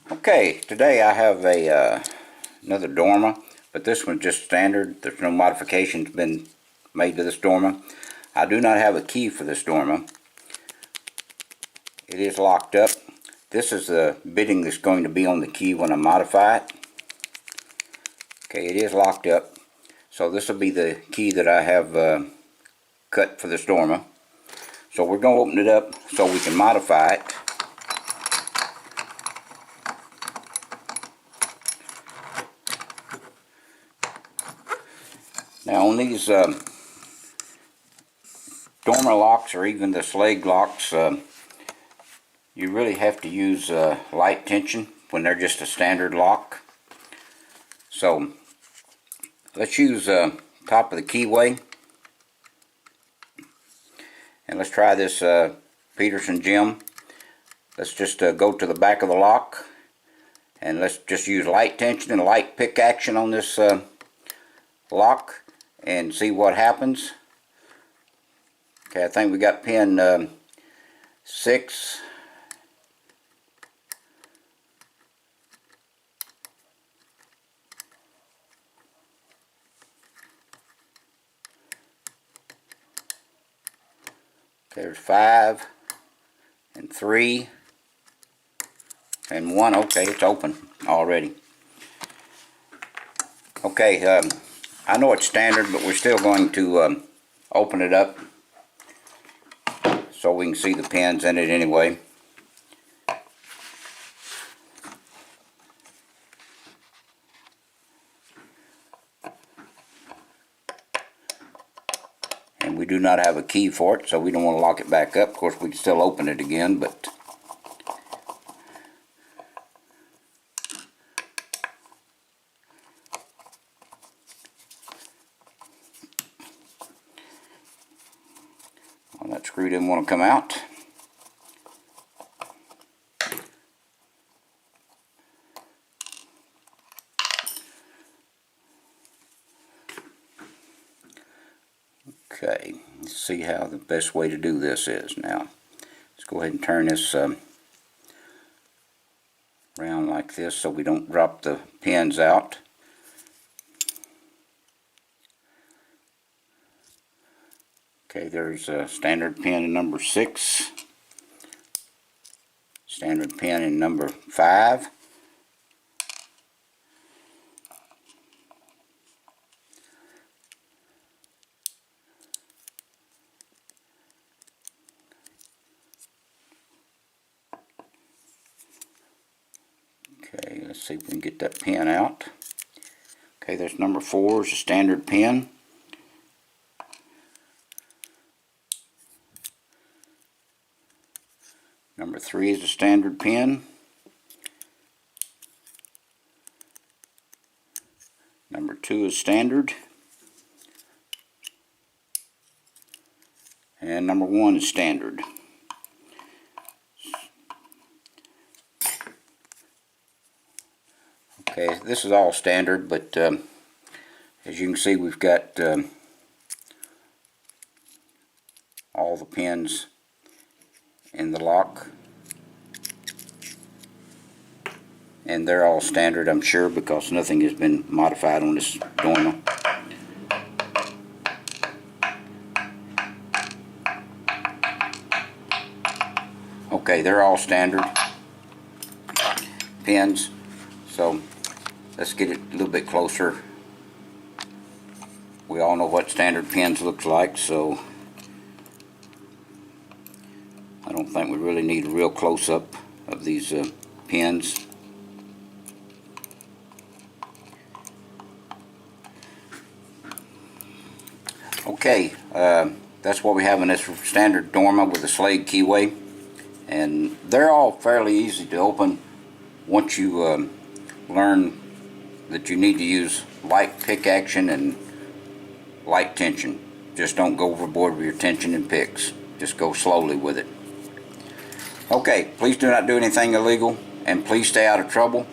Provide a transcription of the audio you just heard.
Okay, today I have another Dorma, but this one's just standard. There's no modifications been made to this Dorma. I do not have a key for this Dorma. It is locked up. This is the bitting that's going to be on the key when I modify it. Okay, it is locked up. So this will be the key that I have cut for this Dorma. So we're going to open it up so we can modify it. Now on these Dorma locks, or even the Schlage locks, you really have to use light tension when they're just a standard lock. So let's use top of the Keyway, and let's try this Peterson gem. Let's just go to the back of the lock, and let's just use light tension and light pick action on this lock and see what happens. Okay, I think we got pin 6. There's 5 and 3 and 1. Okay, it's open already. Okay, I know it's standard, but we're still going to open it up so we can see the pins in it anyway. And we do not have a key for it, so we don't want to lock it back up. Of course, we can still open it again, but well, that screw didn't want to come out. Okay, let's see how the best way to do this is now. Let's go ahead and turn this around like this so we don't drop the pins out. Okay, there's a standard pin in number 6, standard pin in number 5, okay, let's see if we can get that pin out. Okay, there's number 4 is a standard pin. Number 3 is a standard pin. Number 2 is standard. And number 1 is standard. Okay, this is all standard, but as you can see, we've got all the pins in the lock, and they're all standard, I'm sure, because nothing has been modified on this Dorma. Okay, they're all standard pins, so let's get it a little bit closer. We all know what standard pins looks like, so I don't think we really need a real close-up of these pins. Okay, that's what we have in this standard Dorma with the Schlage Keyway, and they're all fairly easy to open once you learn that you need to use light pick action and light tension. Just don't go overboard with your tension and picks. Just go slowly with it. Okay, please do not do anything illegal, and please stay out of trouble.